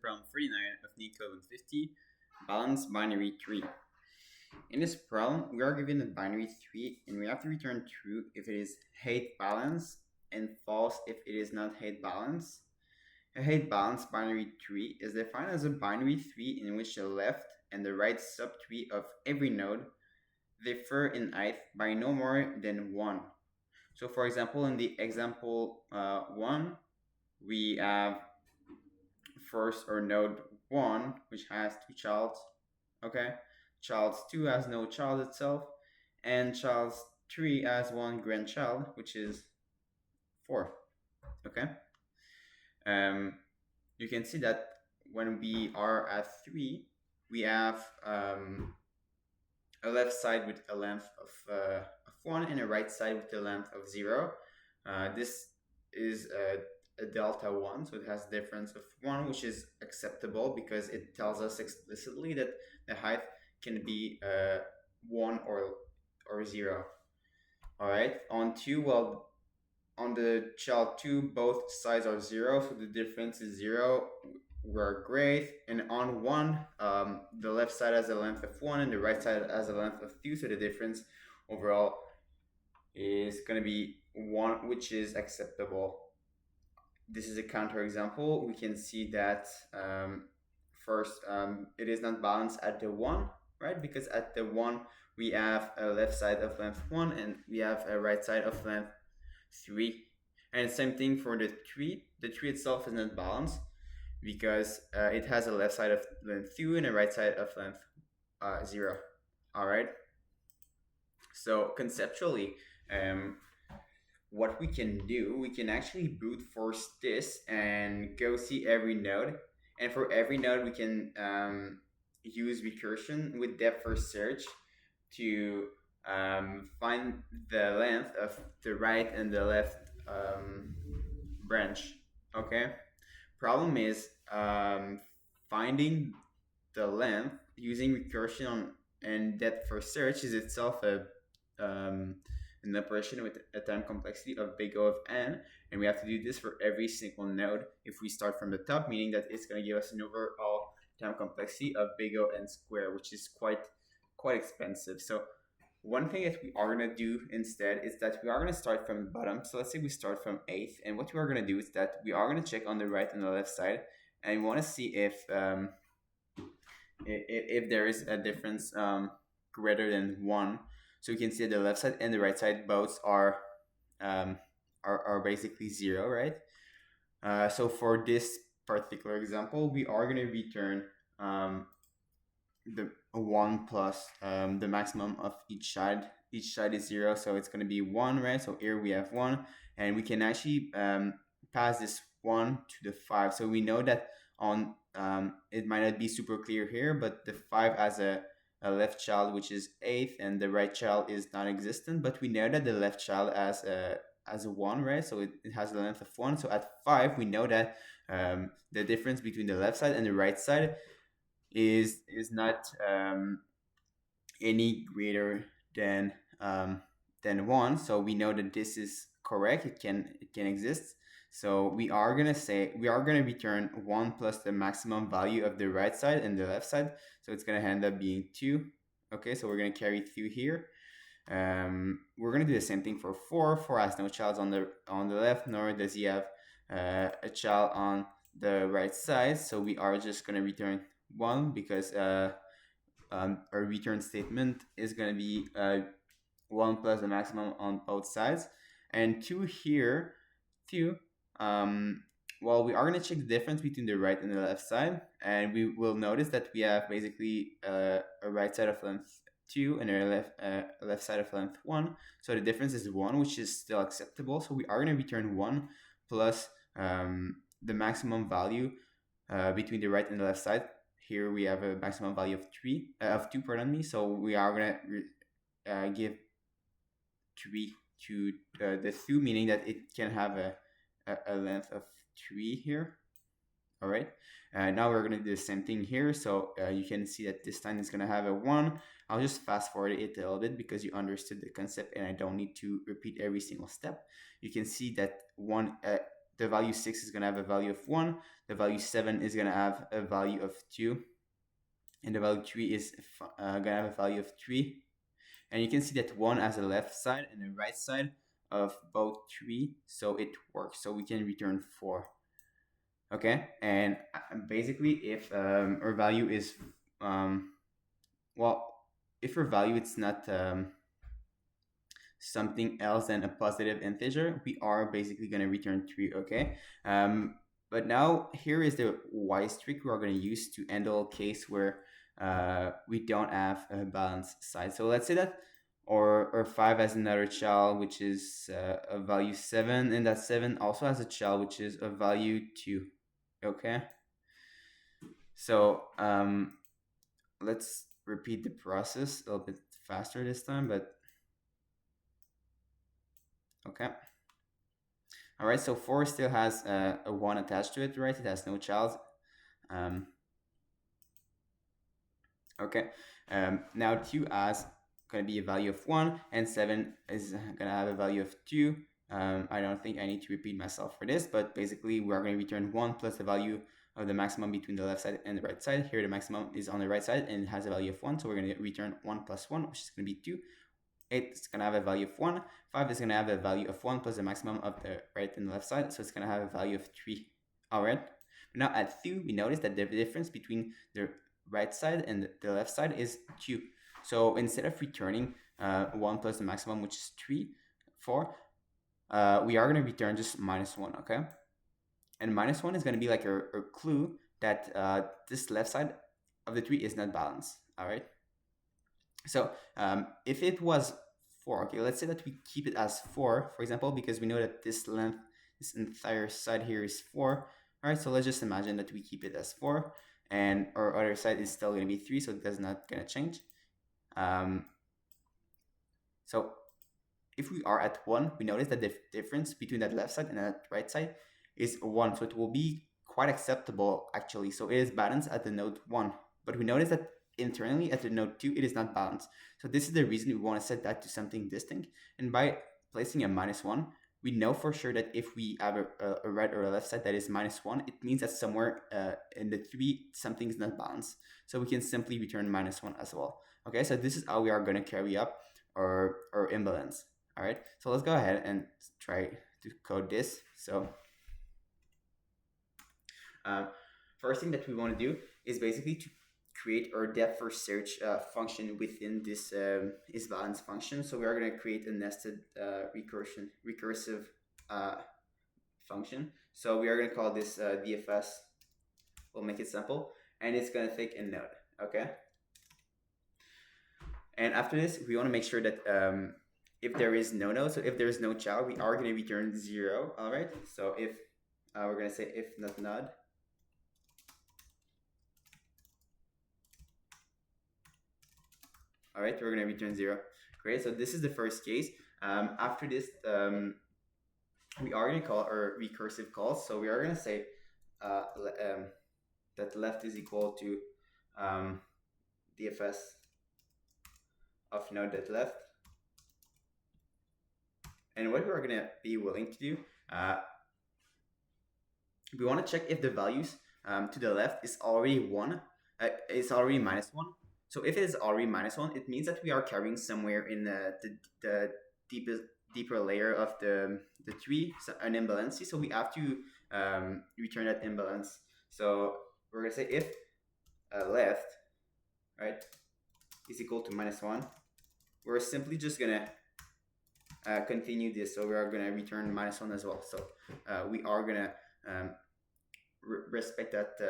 problem 39 of Neetcode 150, balanced binary tree. In this problem, we are given a binary tree and we have to return true if it is height balanced and false if it is not height balanced. A height balanced binary tree is defined as a binary tree in which the left and the right subtree of every node differ in height by no more than 1. So for example, in the example 1, we have first or node 1, which has two childs, okay? Child 2 has no child itself, and child 3 has one grandchild, which is 4, okay? Um, you can see that when we are at 3, we have a left side with a length of 1 and a right side with a length of 0. This is a delta 1, so it has a difference of 1, which is acceptable because it tells us explicitly that the height can be 1 or 0. All right, on 2, well, on the child 2, both sides are 0, so the difference is 0. We're great. And on 1, the left side has a length of 1 and the right side has a length of 2, so the difference overall is going to be 1, which is acceptable. This is a counterexample. We can see that first, it is not balanced at the 1, right? Because at the 1, we have a left side of length 1 and we have a right side of length 3. And same thing for the 3. The 3 itself is not balanced because it has a left side of length 2 and a right side of length 0. All right. So conceptually, what we can do, we can actually brute force this and go see every node. And for every node, we can use recursion with depth first search to find the length of the right and the left branch. Okay. Problem is finding the length using recursion and depth first search is itself an operation with a time complexity of big O of n, and we have to do this for every single node if we start from the top, meaning that it's going to give us an overall time complexity of big O n squared, which is quite expensive. So one thing that we are going to do instead is that we are going to start from the bottom. So let's say we start from 8th, and what we are going to do is that we are going to check on the right and the left side, and we want to see if there is a difference greater than 1. So you can see that the left side and the right side both are basically 0, right? So for this particular example, we are going to return the 1 plus the maximum of each side. Each side is 0, so it's going to be 1, right? So here we have 1, and we can actually pass this 1 to the 5. So we know that on it might not be super clear here, but the 5 has a left child which is 8th and the right child is non-existent, but we know that the left child has a 1, right? So it has the length of 1. So at 5 we know that the difference between the left side and the right side is not any greater than 1. So we know that this is correct. It can exist. So we are going to return 1 plus the maximum value of the right side and the left side. So it's going to end up being 2. Okay, so we're going to carry 2 here. We're going to do the same thing for 4. 4 has no child on the left, nor does he have a child on the right side. So we are just going to return 1 because our return statement is going to be 1 plus the maximum on both sides. And 2 here, 2. Well, we are going to check the difference between the right and the left side, and we will notice that we have basically a right side of length 2 and a left side of length 1. So the difference is 1, which is still acceptable. So we are going to return 1 plus the maximum value between the right and the left side. Here we have a maximum value of 2, pardon me. So we are going to give 3 to the 2, meaning that it can have a length of 3 here. All right. Now we're going to do the same thing here. So you can see that this time it's going to have a 1. I'll just fast forward it a little bit because you understood the concept and I don't need to repeat every single step. You can see that the value 6 is going to have a value of 1, the value 7 is going to have a value of 2, and the value 3 is going to have a value of 3. And you can see that 1 has a left side and a right side of both 3, so it works. So we can return 4. Okay, and basically if our value is, well, if our value it's not something else than a positive integer, we are basically going to return 3, okay? But now here is the wise trick we are going to use to handle a case where we don't have a balanced side. So let's say that or 5 has another child which is a value 7, and that 7 also has a child which is a value 2, okay? So let's repeat the process a little bit faster this time, but okay. All right, so 4 still has a 1 attached to it, right? It has no child. Okay, now 2 has going to be a value of 1, and 7 is going to have a value of 2. I don't think I need to repeat myself for this, but basically we're going to return 1 plus the value of the maximum between the left side and the right side. Here the maximum is on the right side and it has a value of 1, so we're going to return 1 plus 1, which is going to be 2. 8 is going to have a value of 1. 5 is going to have a value of 1 plus the maximum of the right and the left side, so it's going to have a value of 3. All right. Now at 2, we notice that the difference between the right side and the left side is 2. So instead of returning 1 plus the maximum, which is 3, 4, we are going to return just -1, okay? And -1 is going to be like a clue that this left side of the tree is not balanced, all right? So if it was 4, okay, let's say that we keep it as 4, for example, because we know that this length, this entire side here is 4. All right, so let's just imagine that we keep it as 4, and our other side is still going to be 3, so that's not going to change. So if we are at 1, we notice that the difference between that left side and that right side is 1, so it will be quite acceptable actually. So it is balanced at the node 1, but we notice that internally at the node 2 it is not balanced. So this is the reason we want to set that to something distinct, and by placing a -1, we know for sure that if we have a right or a left side that is -1, it means that somewhere in the 3 something is not balanced, so we can simply return -1 as well. Okay, so this is how we are going to carry up our imbalance. All right, so let's go ahead and try to code this. So first thing that we want to do is basically to create our depth first search function within this is balance function. So we are going to create a nested recursive function. So we are going to call this DFS. We'll make it simple, and it's going to take a node. Okay. And after this, we want to make sure that if there is no node, so if there is no child, we are going to return 0. All right. So if we're going to say if not node. All right, we're going to return 0. Great. So this is the first case. After this, we are going to call our recursive calls. So we are going to say that left is equal to DFS of node.left. And what we're going to be willing to do, we want to check if the values to the left is already 1, it's already -1. So if it is already -1, it means that we are carrying somewhere in the deeper layer of the tree, so an imbalance. So we have to return that imbalance. So we're going to say if left, right, is equal to -1, we're simply just going to continue this. So we are going to return -1 as well. So we are going to respect that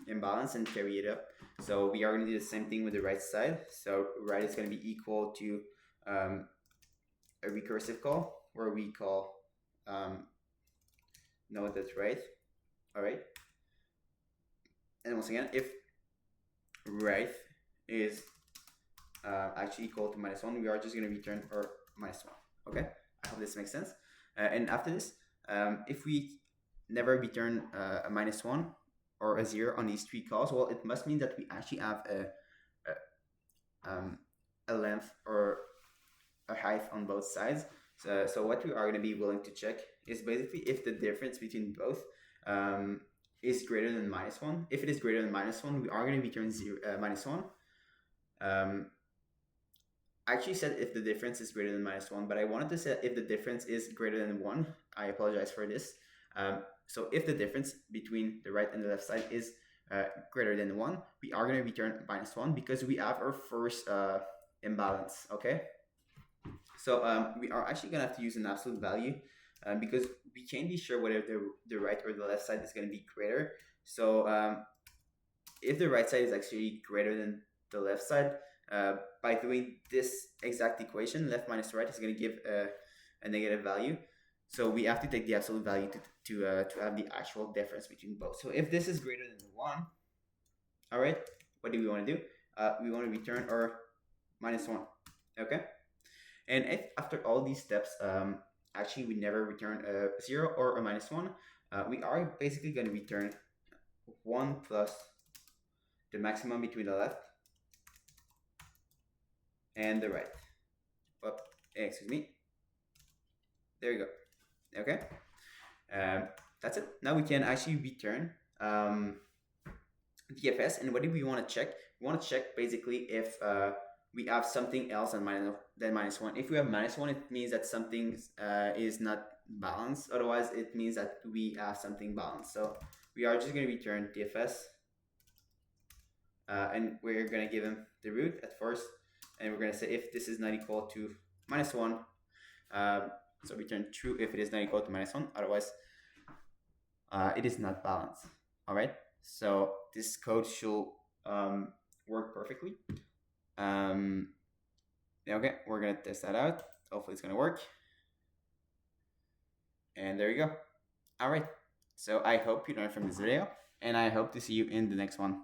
imbalance and carry it up. So we are going to do the same thing with the right side. So right is going to be equal to a recursive call where we call node that's right. All right. And once again, if right is actually equal to -1, we are just going to return our -1. Okay. I hope this makes sense. And after this, if we never return a -1 or a 0 on these 3 calls, well, it must mean that we actually have a length or a height on both sides. So what we are going to be willing to check is basically if the difference between both um, is greater than -1. If it is greater than -1, we are going to return zero, -1. Um, I actually said if the difference is greater than -1, but I wanted to say if the difference is greater than 1. I apologize for this. So if the difference between the right and the left side is greater than 1, we are going to return -1 because we have our first imbalance, okay? So we are actually going to have to use an absolute value because we can't be sure whether the right or the left side is going to be greater. So if the right side is actually greater than the left side, by doing this exact equation, left minus right is going to give a negative value. So we have to take the absolute value to have the actual difference between both. So if this is greater than 1, all right, what do we want to do? We want to return our -1, okay? And if after all these steps, actually we never return a 0 or a -1, we are basically going to return 1 plus the maximum between the left and the right. Oh, excuse me. There you go. Okay. That's it. Now we can actually return DFS. And what do we want to check? We want to check basically if we have something else than -1. If we have -1, it means that something is not balanced. Otherwise, it means that we have something balanced. So we are just going to return DFS. And we're going to give him the root at first. And we're going to say if this is not equal to -1, so return true if it is not equal to -1. Otherwise, it is not balanced. All right. So this code should work perfectly. Okay, we're going to test that out. Hopefully it's going to work. And there you go. All right. So I hope you learned from this video, and I hope to see you in the next one.